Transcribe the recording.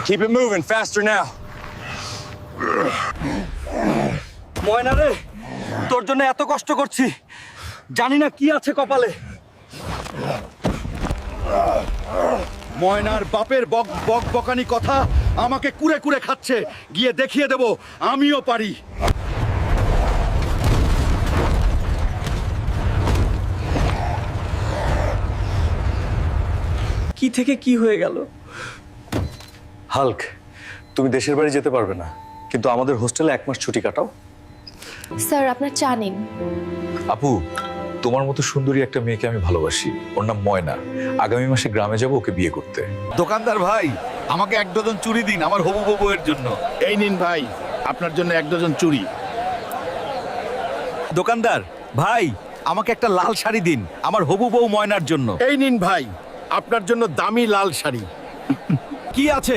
Keep it moving, faster now. ময়না রে, তোর জন্য এত কষ্ট করছি, জানি না কি আছে কপালে। ময়নার বাপের বক বক বকানি কথা আমাকে কুরে কুরে খাচ্ছে, গিয়ে দেখিয়ে দেব আমিও পারি। কি থেকে কি হয়ে গেল? হাল্ক, তুমি দেশের বাড়ি যেতে পারবে না, কিন্তু আমাদের হোস্টেলে 1 মাস ছুটি কাটাও। স্যার আপনার চা নিন। আপু, তোমার মতো সুন্দরী একটা মেয়েকে আমি ভালোবাসি। ওর নাম ময়না। আগামী মাসে গ্রামে যাব ওকে বিয়ে করতে। দোকানদার ভাই, আমাকে 1 ডজন চুড়ি দিন আমার হবু বউয়ের জন্য। এই নিন ভাই, আপনার জন্য 1 ডজন চুড়ি। দোকানদার ভাই, আমাকে একটা লাল শাড়ি দিন আমার হবু বউ ময়নার জন্য। এই নিন ভাই, আপনার জন্য দামি লাল শাড়ি। কি আছে